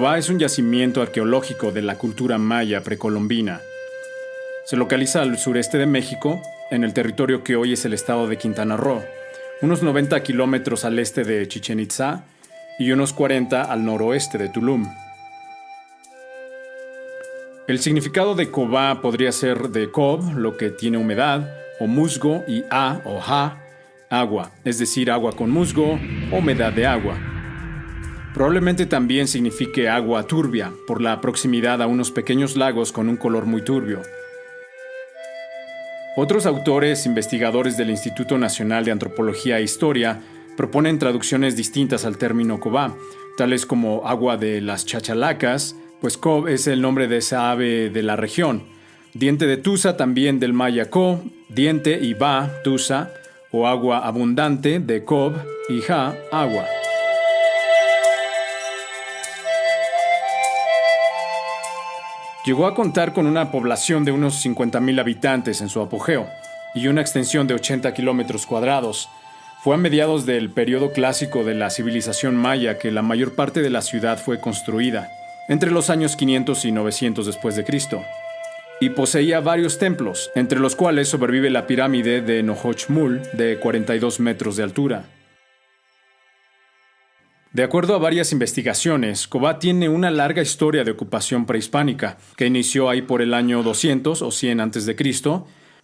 Cobá es un yacimiento arqueológico de la cultura maya precolombina. Se localiza al sureste de México, en el territorio que hoy es el estado de Quintana Roo, unos 90 kilómetros al este de Chichén Itzá y unos 40 al noroeste de Tulum. El significado de Cobá podría ser de cob, lo que tiene humedad, o musgo, y a o ja, agua, es decir, agua con musgo o humedad de agua. Probablemente también signifique agua turbia, por la proximidad a unos pequeños lagos con un color muy turbio. Otros autores investigadores del Instituto Nacional de Antropología e Historia proponen traducciones distintas al término Cobá, tales como agua de las chachalacas, pues cob es el nombre de esa ave de la región. Diente de tusa también del maya co, diente y ba, tusa, o agua abundante de cob y ja, agua. Llegó a contar con una población de unos 50,000 habitantes en su apogeo y una extensión de 80 kilómetros cuadrados. Fue a mediados del periodo clásico de la civilización maya que la mayor parte de la ciudad fue construida, entre los años 500 y 900 después de Cristo, y poseía varios templos, entre los cuales sobrevive la pirámide de Nohochmul de 42 metros de altura. De acuerdo a varias investigaciones, Cobá tiene una larga historia de ocupación prehispánica, que inició ahí por el año 200 o 100 a.C.,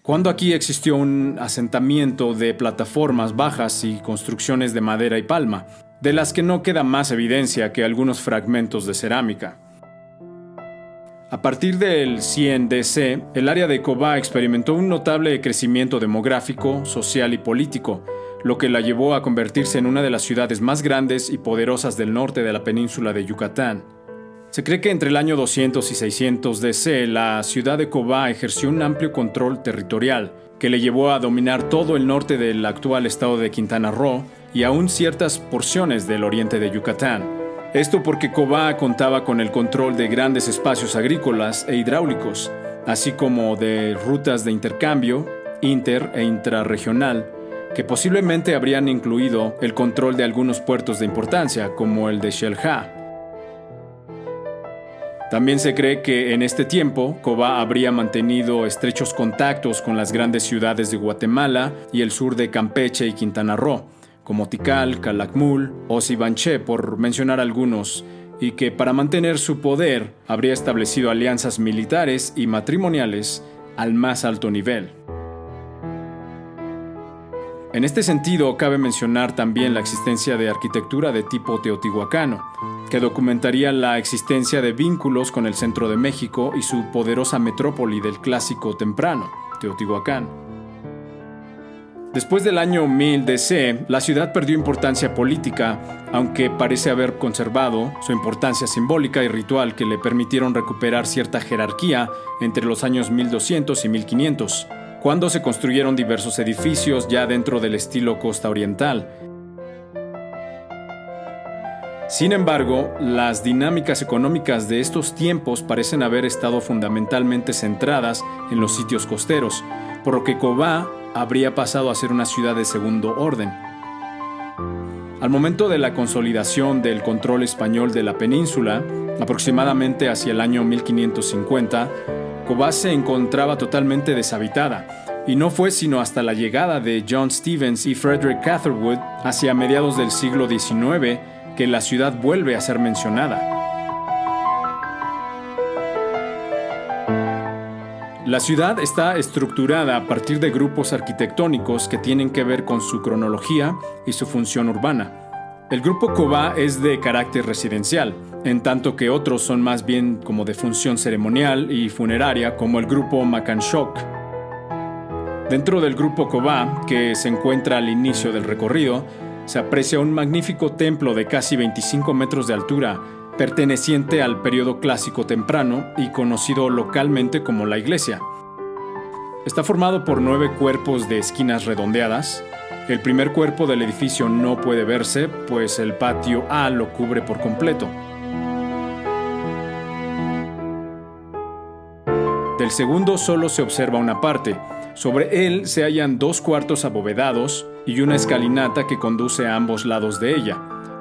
cuando aquí existió un asentamiento de plataformas bajas y construcciones de madera y palma, de las que no queda más evidencia que algunos fragmentos de cerámica. A partir del 100 DC, el área de Cobá experimentó un notable crecimiento demográfico, social y político, lo que la llevó a convertirse en una de las ciudades más grandes y poderosas del norte de la península de Yucatán. Se cree que entre el año 200 y 600 DC, la ciudad de Cobá ejerció un amplio control territorial, que le llevó a dominar todo el norte del actual estado de Quintana Roo y aún ciertas porciones del oriente de Yucatán. Esto porque Cobá contaba con el control de grandes espacios agrícolas e hidráulicos, así como de rutas de intercambio, inter- e intrarregional, que posiblemente habrían incluido el control de algunos puertos de importancia, como el de Xel-Há. También se cree que en este tiempo, Cobá habría mantenido estrechos contactos con las grandes ciudades de Guatemala y el sur de Campeche y Quintana Roo, como Tikal, Calakmul o Sibanché, por mencionar algunos, y que para mantener su poder habría establecido alianzas militares y matrimoniales al más alto nivel. En este sentido, cabe mencionar también la existencia de arquitectura de tipo teotihuacano, que documentaría la existencia de vínculos con el centro de México y su poderosa metrópoli del clásico temprano, Teotihuacán. Después del año 1000 DC, la ciudad perdió importancia política, aunque parece haber conservado su importancia simbólica y ritual que le permitieron recuperar cierta jerarquía entre los años 1200 y 1500. Cuando se construyeron diversos edificios ya dentro del estilo costa oriental. Sin embargo, las dinámicas económicas de estos tiempos parecen haber estado fundamentalmente centradas en los sitios costeros, por lo que Cobá habría pasado a ser una ciudad de segundo orden. Al momento de la consolidación del control español de la península, aproximadamente hacia el año 1550, Cobá se encontraba totalmente deshabitada, y no fue sino hasta la llegada de John Stevens y Frederick Catherwood hacia mediados del siglo XIX que la ciudad vuelve a ser mencionada. La ciudad está estructurada a partir de grupos arquitectónicos que tienen que ver con su cronología y su función urbana. El grupo Cobá es de carácter residencial, en tanto que otros son más bien como de función ceremonial y funeraria, como el grupo Macanchoc. Dentro del grupo Cobá, que se encuentra al inicio del recorrido, se aprecia un magnífico templo de casi 25 metros de altura, perteneciente al periodo clásico temprano y conocido localmente como la iglesia. Está formado por 9 cuerpos de esquinas redondeadas. El primer cuerpo del edificio no puede verse, pues el patio A lo cubre por completo. Del segundo solo se observa una parte. Sobre él se hallan 2 cuartos abovedados y una escalinata que conduce a ambos lados de ella,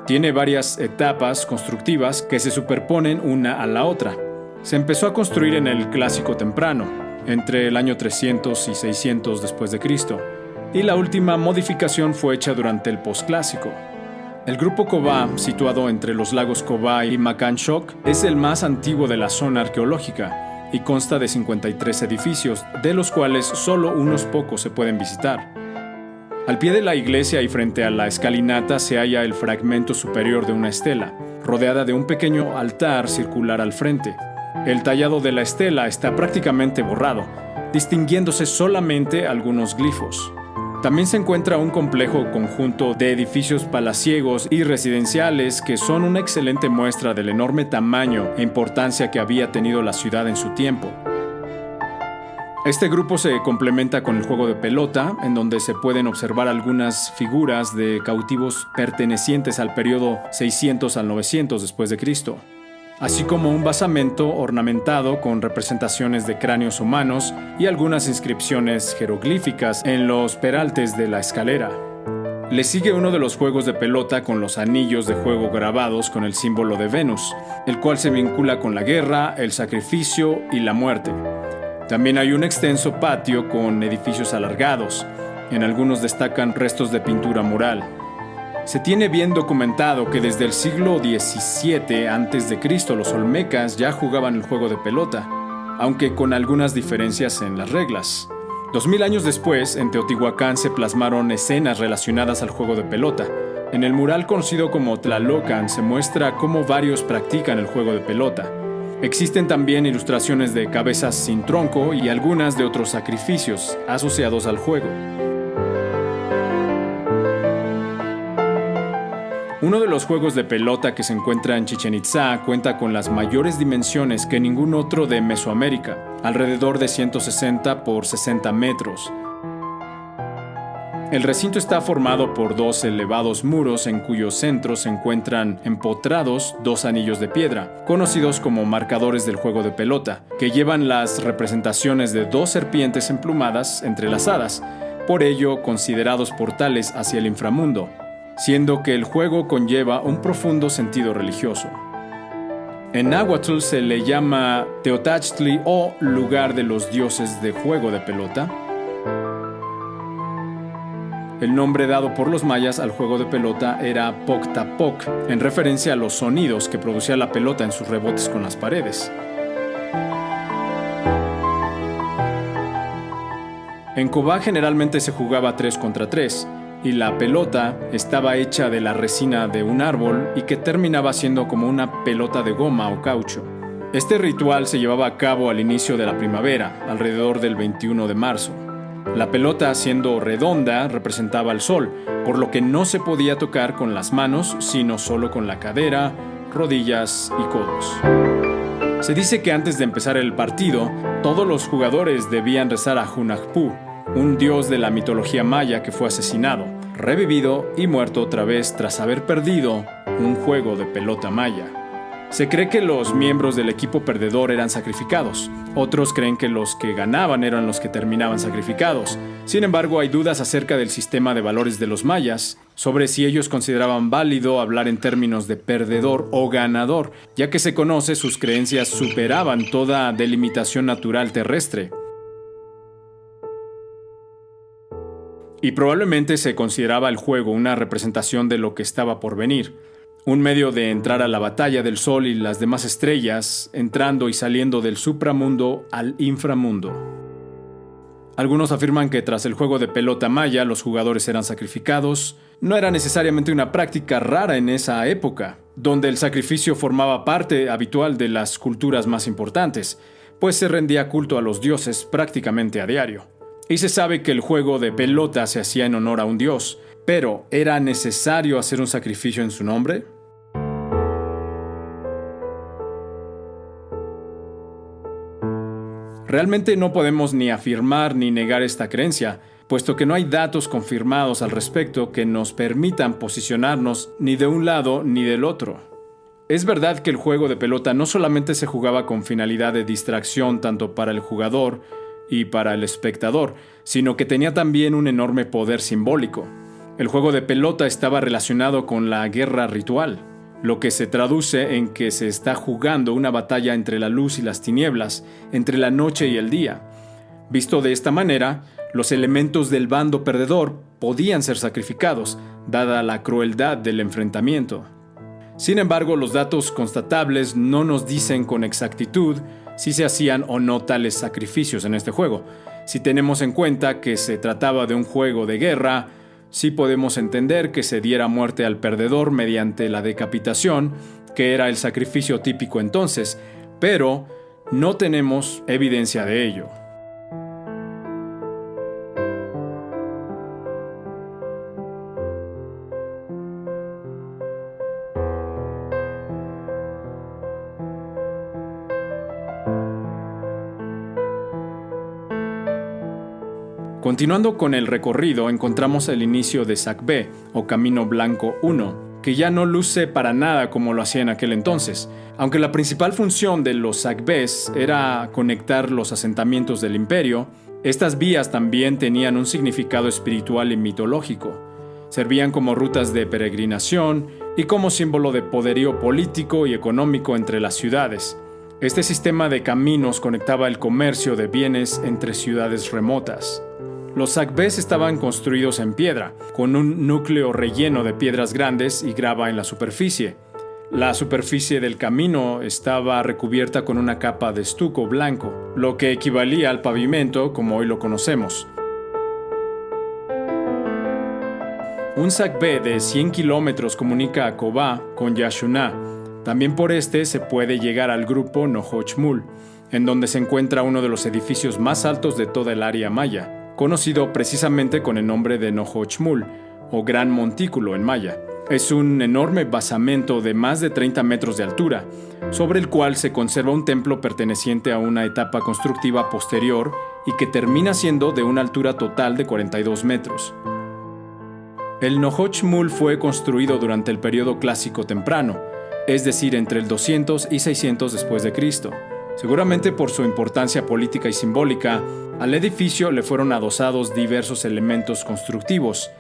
Tiene varias etapas constructivas que se superponen una a la otra. Se empezó a construir en el Clásico temprano, entre el año 300 y 600 después de Cristo, y la última modificación fue hecha durante el Posclásico. El grupo Cobá, situado entre los lagos Cobá y Makan Shok, es el más antiguo de la zona arqueológica y consta de 53 edificios, de los cuales solo unos pocos se pueden visitar. Al pie de la iglesia y frente a la escalinata se halla el fragmento superior de una estela, rodeada de un pequeño altar circular al frente. El tallado de la estela está prácticamente borrado, distinguiéndose solamente algunos glifos. También se encuentra un complejo conjunto de edificios palaciegos y residenciales que son una excelente muestra del enorme tamaño e importancia que había tenido la ciudad en su tiempo. Este grupo se complementa con el juego de pelota, en donde se pueden observar algunas figuras de cautivos pertenecientes al periodo 600 al 900 después de Cristo, así como un basamento ornamentado con representaciones de cráneos humanos y algunas inscripciones jeroglíficas en los peraltes de la escalera. Le sigue uno de los juegos de pelota con los anillos de juego grabados con el símbolo de Venus, el cual se vincula con la guerra, el sacrificio y la muerte. También hay un extenso patio con edificios alargados. En algunos destacan restos de pintura mural. Se tiene bien documentado que desde el siglo XVII a.C. los olmecas ya jugaban el juego de pelota, aunque con algunas diferencias en las reglas. 2000 años después, en Teotihuacán se plasmaron escenas relacionadas al juego de pelota. En el mural conocido como Tlalocan se muestra cómo varios practican el juego de pelota. Existen también ilustraciones de cabezas sin tronco y algunas de otros sacrificios asociados al juego. Uno de los juegos de pelota que se encuentra en Chichén Itzá cuenta con las mayores dimensiones que ningún otro de Mesoamérica, alrededor de 160 por 60 metros. El recinto está formado por dos elevados muros en cuyo centro se encuentran empotrados dos anillos de piedra, conocidos como marcadores del juego de pelota, que llevan las representaciones de dos serpientes emplumadas entrelazadas, por ello considerados portales hacia el inframundo, siendo que el juego conlleva un profundo sentido religioso. En náhuatl se le llama Teotachtli o lugar de los dioses de juego de pelota. El nombre dado por los mayas al juego de pelota era Poctapoc, en referencia a los sonidos que producía la pelota en sus rebotes con las paredes. En Cobá generalmente se jugaba 3 contra 3, y la pelota estaba hecha de la resina de un árbol y que terminaba siendo como una pelota de goma o caucho. Este ritual se llevaba a cabo al inicio de la primavera, alrededor del 21 de marzo. La pelota, siendo redonda, representaba al sol, por lo que no se podía tocar con las manos, sino solo con la cadera, rodillas y codos. Se dice que antes de empezar el partido, todos los jugadores debían rezar a Hunahpu, un dios de la mitología maya que fue asesinado, revivido y muerto otra vez tras haber perdido un juego de pelota maya. Se cree que los miembros del equipo perdedor eran sacrificados. Otros creen que los que ganaban eran los que terminaban sacrificados. Sin embargo, hay dudas acerca del sistema de valores de los mayas, sobre si ellos consideraban válido hablar en términos de perdedor o ganador, ya que se conoce sus creencias superaban toda delimitación natural terrestre. Y probablemente se consideraba el juego una representación de lo que estaba por venir. Un medio de entrar a la batalla del sol y las demás estrellas, entrando y saliendo del supramundo al inframundo. Algunos afirman que tras el juego de pelota maya los jugadores eran sacrificados. No era necesariamente una práctica rara en esa época, donde el sacrificio formaba parte habitual de las culturas más importantes, pues se rendía culto a los dioses prácticamente a diario. Y se sabe que el juego de pelota se hacía en honor a un dios, pero ¿era necesario hacer un sacrificio en su nombre? Realmente no podemos ni afirmar ni negar esta creencia, puesto que no hay datos confirmados al respecto que nos permitan posicionarnos ni de un lado ni del otro. Es verdad que el juego de pelota no solamente se jugaba con finalidad de distracción tanto para el jugador y para el espectador, sino que tenía también un enorme poder simbólico. El juego de pelota estaba relacionado con la guerra ritual, lo que se traduce en que se está jugando una batalla entre la luz y las tinieblas, entre la noche y el día. Visto de esta manera, los elementos del bando perdedor podían ser sacrificados, dada la crueldad del enfrentamiento. Sin embargo, los datos constatables no nos dicen con exactitud si se hacían o no tales sacrificios en este juego. Si tenemos en cuenta que se trataba de un juego de guerra, sí podemos entender que se diera muerte al perdedor mediante la decapitación, que era el sacrificio típico entonces, pero no tenemos evidencia de ello. Continuando con el recorrido, encontramos el inicio de Sacbé, o Camino Blanco 1, que ya no luce para nada como lo hacía en aquel entonces. Aunque la principal función de los Sacbés era conectar los asentamientos del imperio, estas vías también tenían un significado espiritual y mitológico. Servían como rutas de peregrinación y como símbolo de poderío político y económico entre las ciudades. Este sistema de caminos conectaba el comercio de bienes entre ciudades remotas. Los Sacbés estaban construidos en piedra, con un núcleo relleno de piedras grandes y grava en la superficie. La superficie del camino estaba recubierta con una capa de estuco blanco, lo que equivalía al pavimento como hoy lo conocemos. Un Sacbé de 100 kilómetros comunica a Cobá con Yashuná. También por este se puede llegar al grupo Nohochmul, en donde se encuentra uno de los edificios más altos de toda el área maya, conocido precisamente con el nombre de Nohochmul, o Gran Montículo en maya. Es un enorme basamento de más de 30 metros de altura, sobre el cual se conserva un templo perteneciente a una etapa constructiva posterior y que termina siendo de una altura total de 42 metros. El Nohochmul fue construido durante el periodo clásico temprano, es decir, entre el 200 y 600 después de Cristo. Seguramente por su importancia política y simbólica, al edificio le fueron adosados diversos elementos constructivos,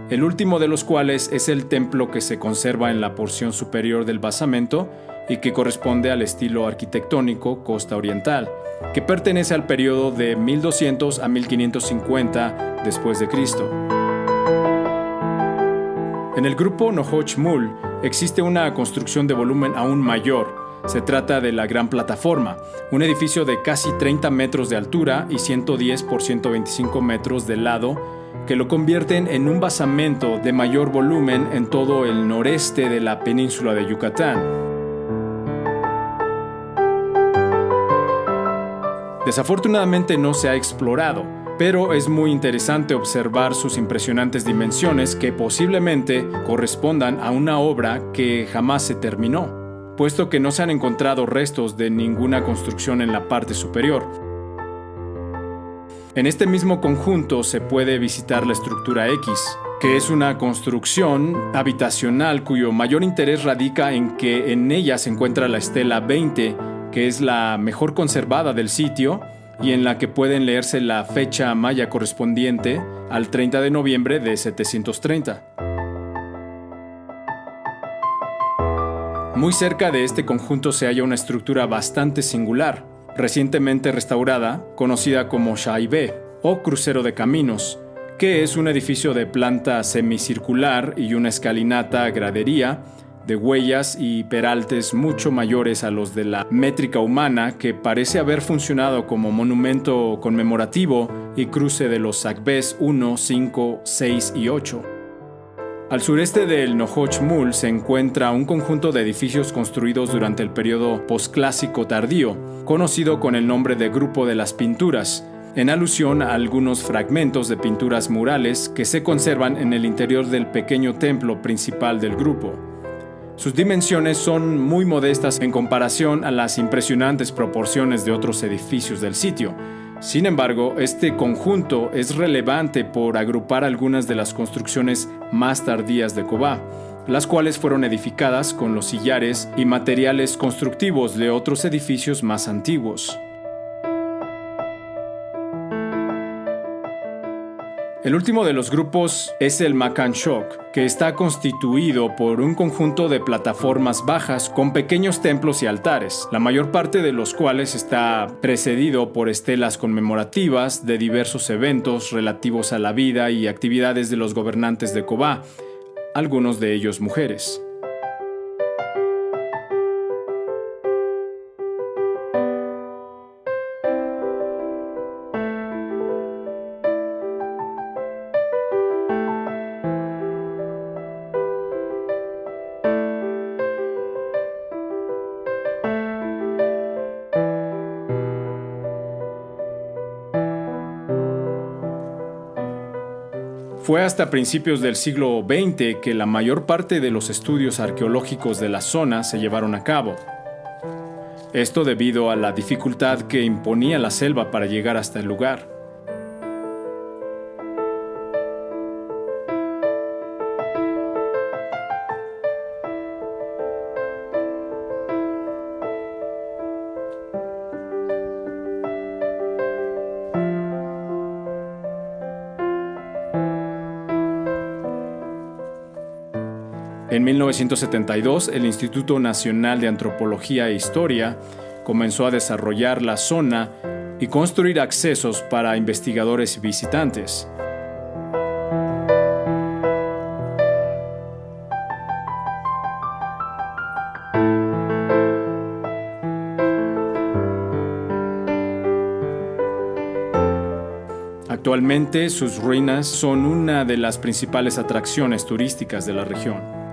el último de los cuales es el templo que se conserva en la porción superior del basamento y que corresponde al estilo arquitectónico costa oriental, que pertenece al periodo de 1200 a 1550 después de Cristo. En el grupo Nohochmul existe una construcción de volumen aún mayor. Se trata de la Gran Plataforma, un edificio de casi 30 metros de altura y 110 por 125 metros de lado, que lo convierten en un basamento de mayor volumen en todo el noreste de la península de Yucatán. Desafortunadamente no se ha explorado, pero es muy interesante observar sus impresionantes dimensiones que posiblemente correspondan a una obra que jamás se terminó, puesto que no se han encontrado restos de ninguna construcción en la parte superior. En este mismo conjunto se puede visitar la estructura X, que es una construcción habitacional cuyo mayor interés radica en que en ella se encuentra la estela 20, que es la mejor conservada del sitio y en la que pueden leerse la fecha maya correspondiente al 30 de noviembre de 730. Muy cerca de este conjunto se halla una estructura bastante singular, recientemente restaurada, conocida como Shaibé, o crucero de caminos, que es un edificio de planta semicircular y una escalinata gradería de huellas y peraltes mucho mayores a los de la métrica humana, que parece haber funcionado como monumento conmemorativo y cruce de los Sacbés 1, 5, 6 y 8. Al sureste del Nohochmul se encuentra un conjunto de edificios construidos durante el periodo posclásico tardío, conocido con el nombre de Grupo de las Pinturas, en alusión a algunos fragmentos de pinturas murales que se conservan en el interior del pequeño templo principal del grupo. Sus dimensiones son muy modestas en comparación a las impresionantes proporciones de otros edificios del sitio. Sin embargo, este conjunto es relevante por agrupar algunas de las construcciones más tardías de Cobá, las cuales fueron edificadas con los sillares y materiales constructivos de otros edificios más antiguos. El último de los grupos es el Makan Shok, que está constituido por un conjunto de plataformas bajas con pequeños templos y altares, la mayor parte de los cuales está precedido por estelas conmemorativas de diversos eventos relativos a la vida y actividades de los gobernantes de Kobá, algunos de ellos mujeres. Fue hasta principios del siglo XX que la mayor parte de los estudios arqueológicos de la zona se llevaron a cabo. Esto debido a la dificultad que imponía la selva para llegar hasta el lugar. En 1972, el Instituto Nacional de Antropología e Historia comenzó a desarrollar la zona y construir accesos para investigadores y visitantes. Actualmente, sus ruinas son una de las principales atracciones turísticas de la región.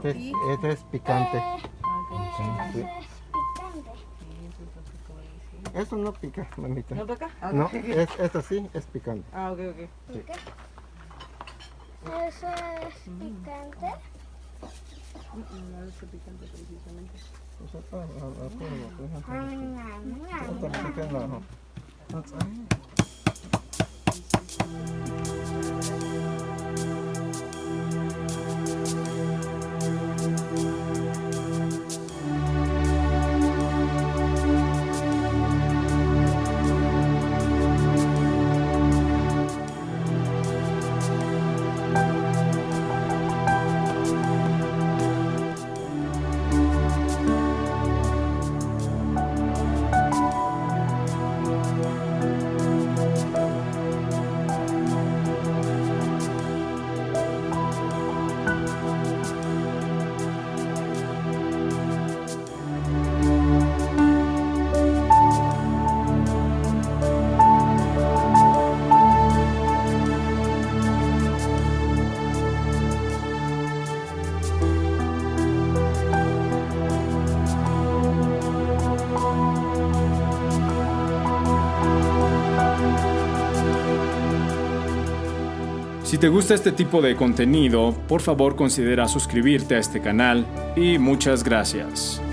Este es picante. Picante. Eso no pica, mamita. ¿No toca? Ah, No, ok. esto sí es picante. Ah, ok. Sí. Eso es picante. No es picante precisamente. Eso está, Si te gusta este tipo de contenido, por favor considera suscribirte a este canal y muchas gracias.